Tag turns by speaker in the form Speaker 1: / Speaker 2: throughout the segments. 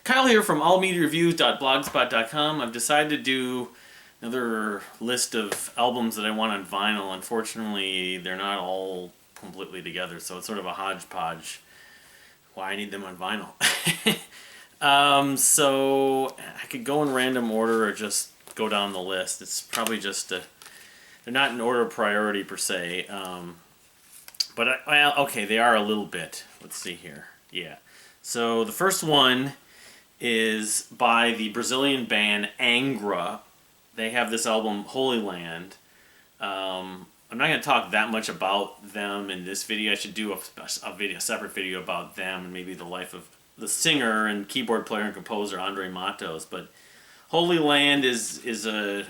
Speaker 1: Kyle here from allmediareviews.blogspot.com. I've decided to do another list of albums that I want on vinyl. Unfortunately, they're not all completely together, so it's sort of a hodgepodge. Why I need them on vinyl. So I could go in random order or just go down the list. It's probably just they're not in order of priority per se. But well, okay, they are a little bit. Let's see here. Yeah. So the first one is by the Brazilian band Angra. They have this album Holy Land. I'm not going to talk that much about them in this video. I should do a separate video about them and maybe the life of the singer and keyboard player and composer Andre Matos. But Holy Land is a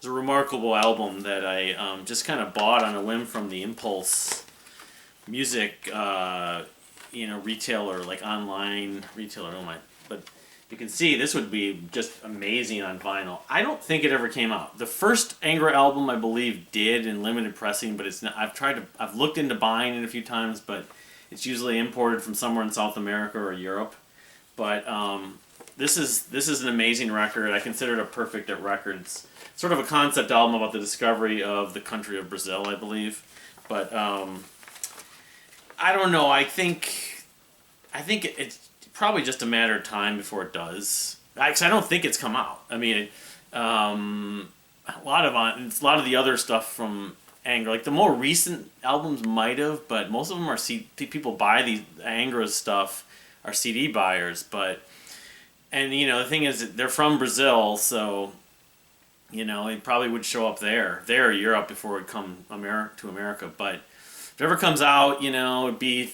Speaker 1: remarkable album that I just kind of bought on a whim from the Impulse Music retailer, like online retailer. Oh my! But you can see this would be just amazing on vinyl. I don't think it ever came out. The first Angra album, I believe, did in limited pressing, but it's not. I've looked into buying it a few times, but it's usually imported from somewhere in South America or Europe. But this is an amazing record. I consider it a perfect at records. Sort of a concept album about the discovery of the country of Brazil, I believe. But I don't know. I think it's probably just a matter of time before it does. Because I don't think it's come out. I mean, a lot of the other stuff from Angra, like the more recent albums might have, but most of them are people buy these Angra's stuff are CD buyers. And the thing is, they're from Brazil, so it probably would show up there or Europe before it would come to America. But if it ever comes out, it'd be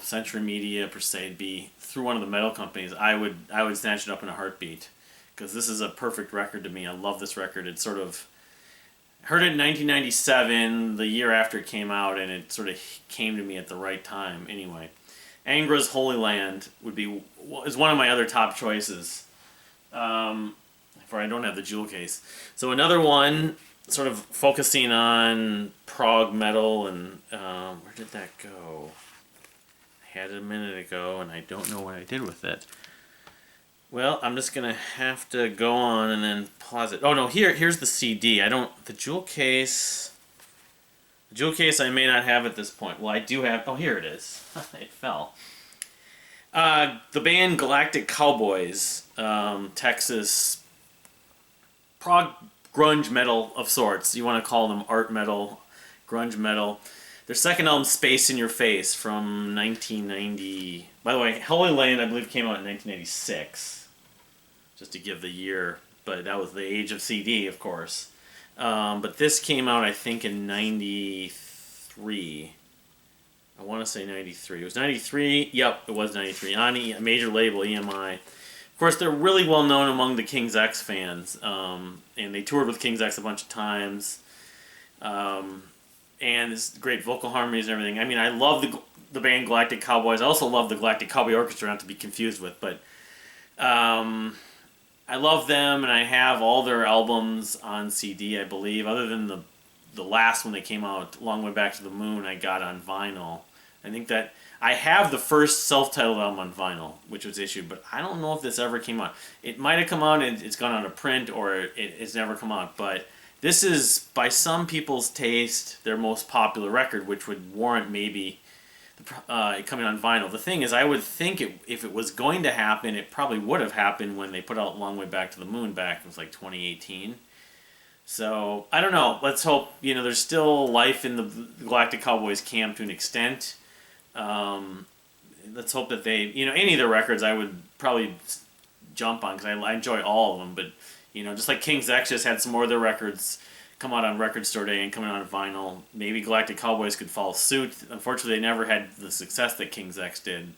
Speaker 1: Century Media per se, it'd be through one of the metal companies. I would snatch it up in a heartbeat because this is a perfect record to me. I love this record. It's sort of heard it in 1997, the year after it came out, and it sort of came to me at the right time. Anyway, Angra's Holy Land is one of my other top choices. For I don't have the jewel case. So another one, sort of focusing on prog metal, and where did that go? I had it a minute ago, and I don't know what I did with it. Well, I'm just gonna have to go on and then pause it. Oh no, here's the CD. The jewel case. The jewel case I may not have at this point. Well, I do have. Oh, here it is. It fell. The band Galactic Cowboys, Texas. Prog grunge metal of sorts. You want to call them art metal, grunge metal. Their second album, Space in Your Face, from 1990. By the way, Holy Land, I believe, came out in 1996. Just to give the year. But that was the age of CD, of course. But this came out, I think, in 93. I want to say 93. It was 93. Yep, it was 93. On a major label, EMI. Of course, they're really well known among the King's X fans, and they toured with King's X a bunch of times, and it's great vocal harmonies and everything. I mean, I love the band Galactic Cowboys. I also love the Galactic Cowboy Orchestra, not to be confused with, but I love them, and I have all their albums on CD, I believe, other than the last one that came out, Long Way Back to the Moon, I got on vinyl. I think that I have the first self-titled album on vinyl, which was issued, but I don't know if this ever came out. It might have come out and it's gone out of print, or it's never come out, but this is, by some people's taste, their most popular record, which would warrant maybe it coming on vinyl. The thing is, I would think if it was going to happen, it probably would have happened when they put out Long Way Back to the Moon it was like 2018. So, I don't know. Let's hope, there's still life in the Galactic Cowboys camp to an extent. Let's hope that they, any of their records I would probably jump on because I enjoy all of them. But, just like King's X just had some more of their records come out on Record Store Day and coming out on vinyl, maybe Galactic Cowboys could follow suit. Unfortunately, they never had the success that King's X did.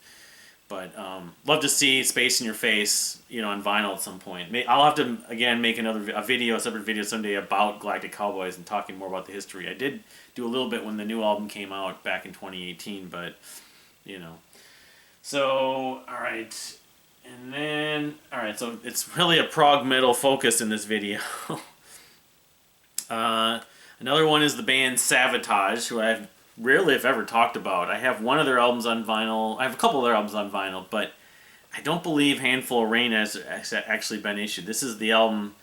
Speaker 1: But love to see Space in Your Face, on vinyl at some point. I'll have to, again, make a separate video someday about Galactic Cowboys and talking more about the history. I did do a little bit when the new album came out back in 2018, but, So, alright. And then, alright, so it's really a prog metal focus in this video. Another one is the band Sabotage, who I've rarely, if ever, talked about. I have one of their albums on vinyl. I have a couple of their albums on vinyl, but I don't believe Handful of Rain has actually been issued. This is the album,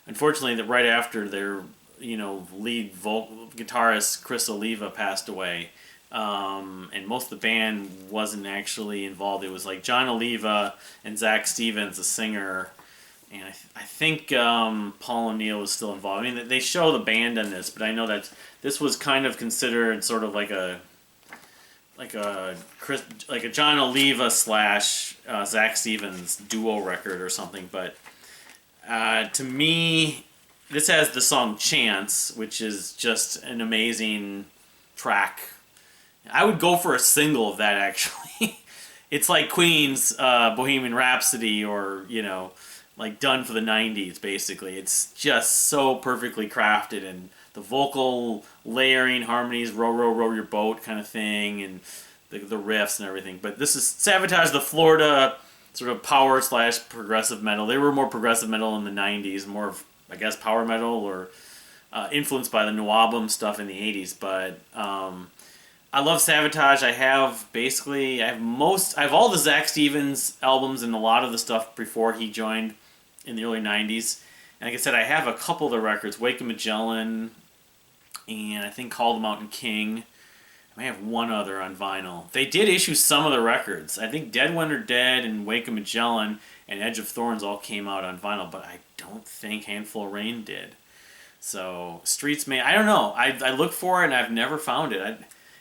Speaker 1: unfortunately, that right after their lead guitarist Chris Oliva passed away, and most of the band wasn't actually involved. It was like John Oliva and Zach Stevens, the singer, and I think Paul O'Neill was still involved. I mean, they show the band in this, but I know that this was kind of considered sort of like a John Oliva slash Zach Stevens duo record or something. But to me, this has the song Chance, which is just an amazing track. I would go for a single of that, actually. It's like Queen's Bohemian Rhapsody, or like Done for the 90s, basically. It's just so perfectly crafted, and the vocal layering, harmonies, row, row, row your boat kind of thing, and the riffs and everything. But this is Sabotage, the Florida sort of power / progressive metal. They were more progressive metal in the 90s, more of, I guess, power metal, or influenced by the Nuabum stuff in the 80s. But I love Sabotage. I have all the Zach Stevens albums and a lot of the stuff before he joined in the early 90s. And like I said, I have a couple of the records, Wake of Magellan, and I think Call the Mountain King. I may have one other on vinyl. They did issue some of the records. I think Dead Winter Dead and Wake of Magellan and Edge of Thorns all came out on vinyl, but I don't think Handful of Rain did. So Streets May, I don't know. I looked for it and I've never found it.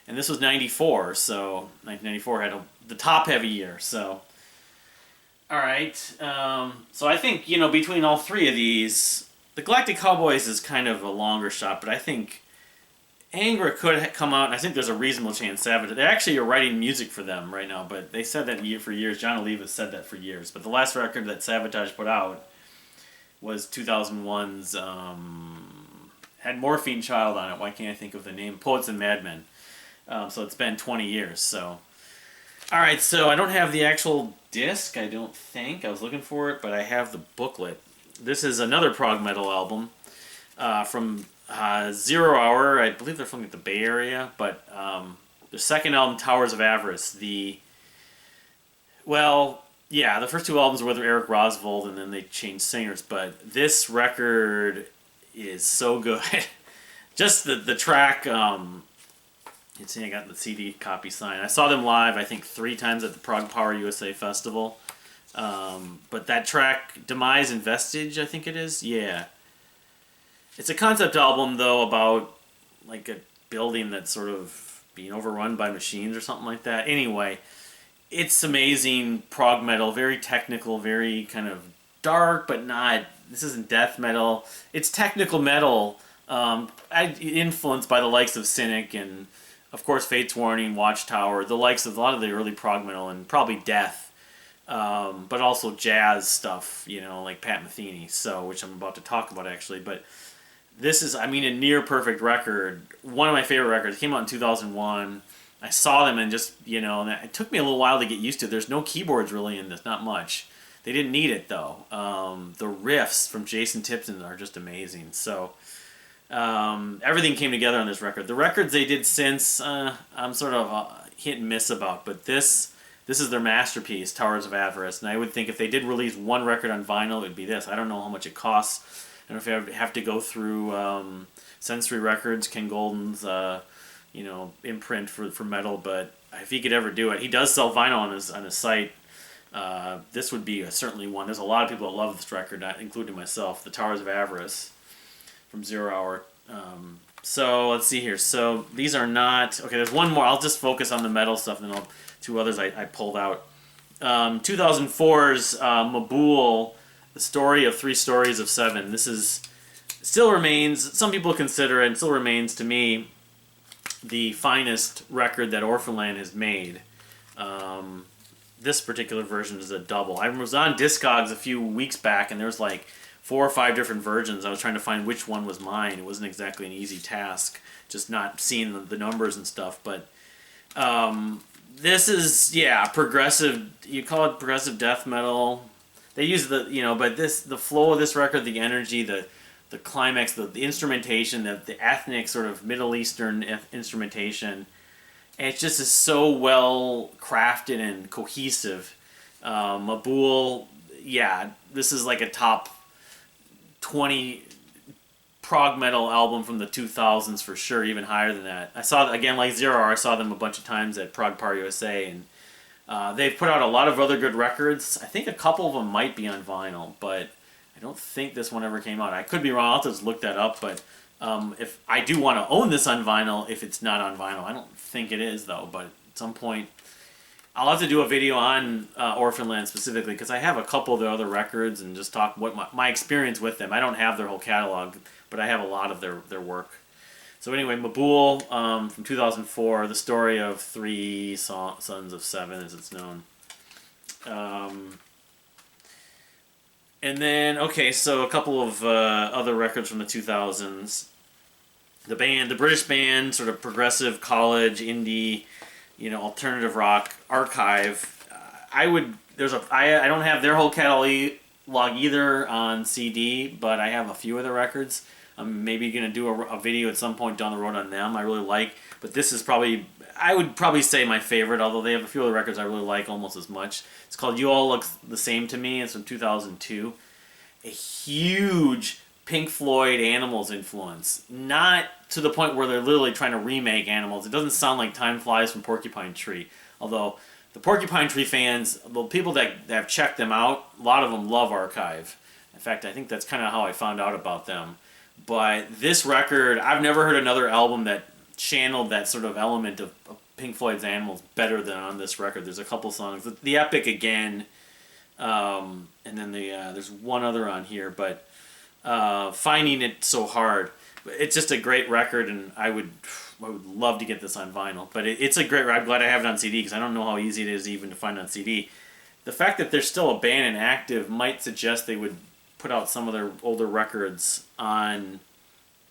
Speaker 1: And this was 94, so 1994 had the top-heavy year. So, all right. So I think, between all three of these, the Galactic Cowboys is kind of a longer shot, but I think Angra could come out, and I think there's a reasonable chance Sabotage. They actually are writing music for them right now, but they said that for years. John Oliva said that for years. But the last record that Sabotage put out was 2001's, had Morphine Child on it. Why can't I think of the name? Poets and Madmen. So it's been 20 years. So, all right. So I don't have the actual disc. I don't think I was looking for it, but I have the booklet. This is another prog metal album from 0 Hour. I believe they're from the Bay Area, but their second album, Towers of Avarice. The first two albums were with Eric Rosvold, and then they changed singers. But this record is so good. Just the track. You see, I got the CD copy signed. I saw them live, I think, 3 times at the Prog Power USA Festival. But that track, Demise and Vestige, I think it is. Yeah. It's a concept album, though, about like a building that's sort of being overrun by machines or something like that. Anyway, it's amazing prog metal, very technical, very kind of dark, but not. This isn't death metal. It's technical metal, influenced by the likes of Cynic and, of course, Fate's Warning, Watchtower, the likes of a lot of the early prog metal, and probably Death, but also jazz stuff, like Pat Metheny, which I'm about to talk about actually. But this is, a near perfect record. One of my favorite records. It came out in 2001. I saw them and just, it took me a little while to get used to. There's no keyboards really in this, not much. They didn't need it though. The riffs from Jason Tipton are just amazing. So everything came together on this record. The records they did since, I'm sort of hit and miss about, but this is their masterpiece, Towers of Avarice. And I would think if they did release one record on vinyl, it would be this. I don't know how much it costs. I don't know if I have to go through Sensory Records, Ken Golden's imprint for metal, but if he could ever do it, he does sell vinyl on his site. This would be certainly one. There's a lot of people that love this record, including myself. The Towers of Avarice from 0 Hour. So let's see here. So these are not okay. There's one more. I'll just focus on the metal stuff, and then 2 others I pulled out. 2004's Mabul, The Story of 3 Stories of 7. This still remains. Some people consider it, and still remains to me, the finest record that Orphanland has made. This particular version is a double. I was on Discogs a few weeks back, and there was like 4 or 5 different versions. I was trying to find which one was mine. It wasn't exactly an easy task, just not seeing the numbers and stuff. But this is, progressive. You call it progressive death metal. They use but the flow of this record, the energy, the climax, the instrumentation, the ethnic sort of Middle Eastern instrumentation. And it just is so well crafted and cohesive Mabul, yeah, this is like a top 20 prog metal album from the 2000s for sure, even higher than that. I saw, again, like Zero, I saw them a bunch of times at Prog Par USA, and they've put out a lot of other good records. I think a couple of them might be on vinyl, but I don't think this one ever came out. I could be wrong. I'll have to just look that up, but if I do want to own this on vinyl, if it's not on vinyl. I don't think it is, though, but at some point I'll have to do a video on Orphanland specifically, because I have a couple of their other records and just talk what my experience with them. I don't have their whole catalog, but I have a lot of their work. So anyway, Mabul from 2004, the story of three sons of seven, as it's known. And then, okay, so a couple of other records from the 2000s. The British band, sort of progressive college indie, alternative rock archive. I don't have their whole catalog either on CD, but I have a few of the records. I'm maybe going to do a video at some point down the road on them. I really like, but this is probably, I would probably say my favorite, although they have a few other records I really like almost as much. It's called You All Look the Same to Me. It's from 2002. A huge Pink Floyd Animals influence. Not to the point where they're literally trying to remake Animals. It doesn't sound like Time Flies from Porcupine Tree. Although the Porcupine Tree fans, the people that have checked them out, a lot of them love Archive. In fact, I think that's kind of how I found out about them. But this record, I've never heard another album that channeled that sort of element of Pink Floyd's Animals better than on this record. There's a couple songs. The Epic Again, and then there's one other on here, but Finding It So Hard. It's just a great record, and I would love to get this on vinyl. But it's a great record. I'm glad I have it on CD, because I don't know how easy it is even to find on CD. The fact that they're still a band and active might suggest they would put out some of their older records on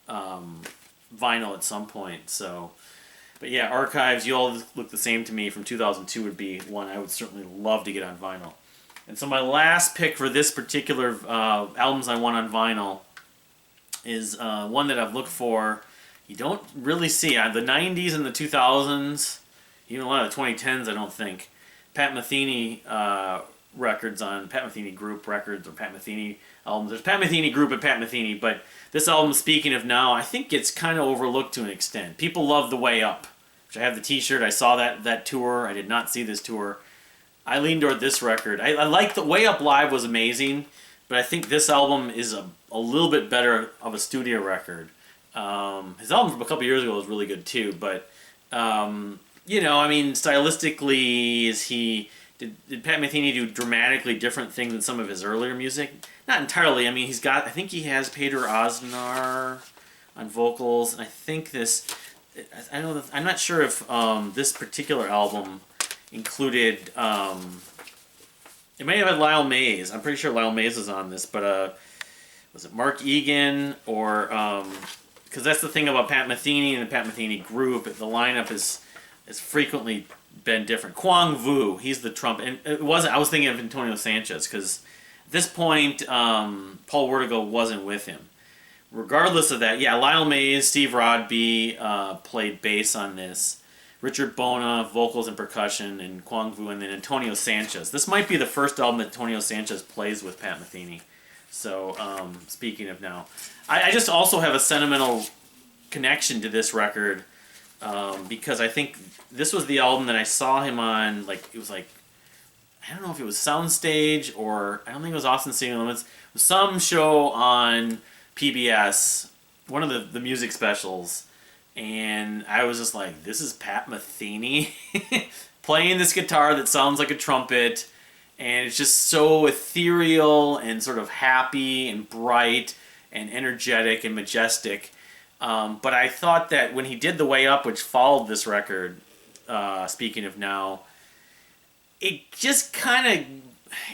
Speaker 1: vinyl at some point. So, but yeah, Archives, You All Look the Same to Me from 2002 would be one I would certainly love to get on vinyl. And so my last pick for this particular albums I want on vinyl is one that I've looked for. You don't really see the 90s and the 2000s, even a lot of the 2010s. I don't think Pat Metheny records on Pat Metheny Group records or Pat Metheny albums. There's Pat Metheny Group and Pat Metheny, but this album, Speaking of Now, I think gets kind of overlooked to an extent. People love The Way Up, which I have the T-shirt. I saw that tour. I did not see this tour. I leaned toward this record. I like The Way Up live was amazing, but I think this album is a little bit better of a studio record. His album from a couple years ago was really good too, but stylistically, did Pat Metheny do dramatically different things than some of his earlier music? Not entirely. I mean, I think he has Peter Osnar on vocals, and I think I'm not sure if this particular album included, it may have had Lyle Mays. I'm pretty sure Lyle Mays is on this, but was it Mark Egan or, because that's the thing about Pat Metheny and the Pat Metheny Group, the lineup has frequently been different. Kwang Vu, he's the trumpet, and I was thinking of Antonio Sanchez, because at this point, Paul Wertigo wasn't with him. Regardless of that, yeah, Lyle Mays, Steve Rodby played bass on this. Richard Bona, vocals and percussion, and Kwang Vu, and then Antonio Sanchez. This might be the first album that Antonio Sanchez plays with Pat Metheny. So, Speaking of Now. I just also have a sentimental connection to this record, because I think this was the album that I saw him on, I don't know if it was Soundstage, or I don't think it was Austin City Limits. It was some show on PBS, one of the music specials. And I was just like, this is Pat Metheny playing this guitar that sounds like a trumpet, and it's just so ethereal and sort of happy and bright and energetic and majestic. But I thought that when he did The Way Up, which followed this record, Speaking of Now, it just kind of,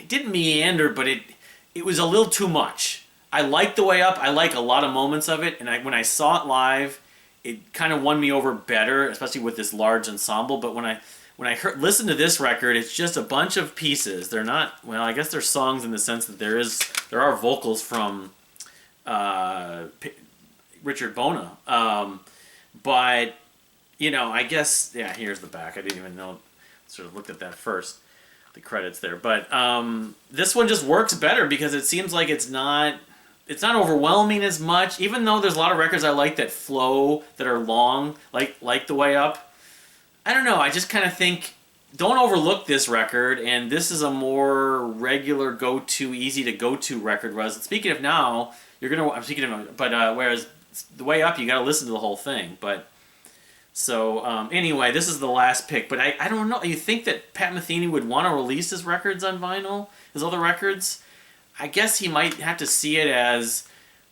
Speaker 1: it didn't meander, but it was a little too much. I like The Way Up. I like a lot of moments of it, and when I saw it live, it kind of won me over better, especially with this large ensemble. But when I listen to this record, it's just a bunch of pieces. They're not, well, I guess they're songs in the sense that there are vocals from Richard Bona. But, I guess, yeah, here's the back. I didn't even know, sort of looked at that first. the credits there. But this one just works better because it seems like it's not overwhelming as much. Even though there's a lot of records I like that flow, that are long, like The Way Up. I don't know. I just kind of think, don't overlook this record, and this is a more regular go-to, easy to go-to record. Whereas, speaking of now, I'm speaking of, but whereas The Way Up, you got to listen to the whole thing. But so anyway, this is the last pick. But I don't know. You think that Pat Metheny would want to release his records on vinyl, his other records? I guess he might have to see it as,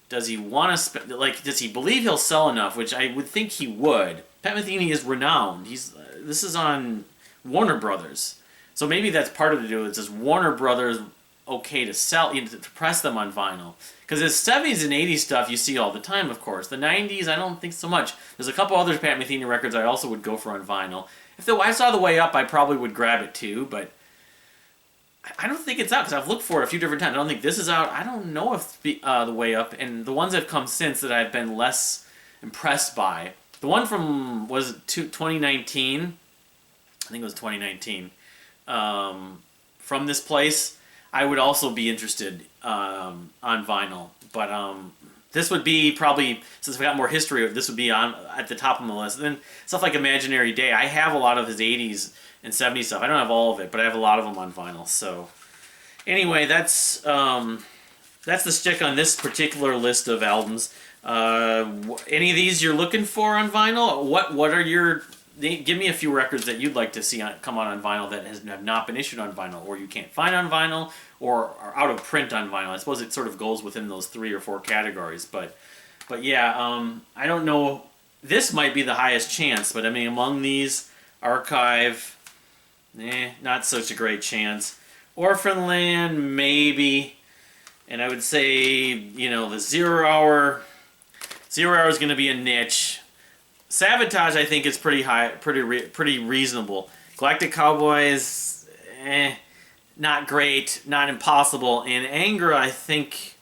Speaker 1: does he want to does he believe he'll sell enough? Which I would think he would. Pat Metheny is renowned. This is on Warner Brothers, so maybe that's part of the deal. It's just Warner Brothers okay to sell, to press them on vinyl. Because the 70s and 80s stuff you see all the time, of course. The 90s, I don't think so much. There's a couple other Pat Metheny records I also would go for on vinyl. If I saw The Way Up, I probably would grab it too, but I don't think it's out, because I've looked for it a few different times. I don't think this is out. I don't know if The Way Up, and the ones that have come since that I've been less impressed by. The one from, was it 2019? I think it was 2019. From this place, I would also be interested on vinyl. But this would be probably, since we got more history, this would be on at the top of my list. And then stuff like Imaginary Day. I have a lot of his 80s and 70s stuff. I don't have all of it, but I have a lot of them on vinyl. So anyway, that's the stick on this particular list of albums. Any of these you're looking for on vinyl? What are your... Give me a few records that you'd like to see come out on vinyl that have not been issued on vinyl, or you can't find on vinyl, or are out of print on vinyl. I suppose it sort of goes within those 3 or 4 categories. But yeah, I don't know. This might be the highest chance, but I mean, among these, Archive, not such a great chance. Orphan Land, maybe. And I would say, the 0 Hour. 0 Hour is going to be a niche. Sabotage, I think, is pretty high, pretty reasonable. Galactic Cowboys, not great, not impossible. And Anger, I think,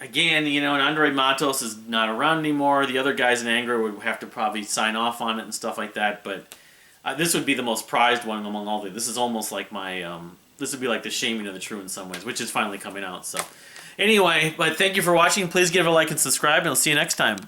Speaker 1: again, and Andrei Matos is not around anymore. The other guys in Anger would have to probably sign off on it and stuff like that. But this would be the most prized one among all of it. This is almost like my, this would be like the Shaming of the True in some ways, which is finally coming out. So anyway, but thank you for watching. Please give it a like and subscribe, and I'll see you next time.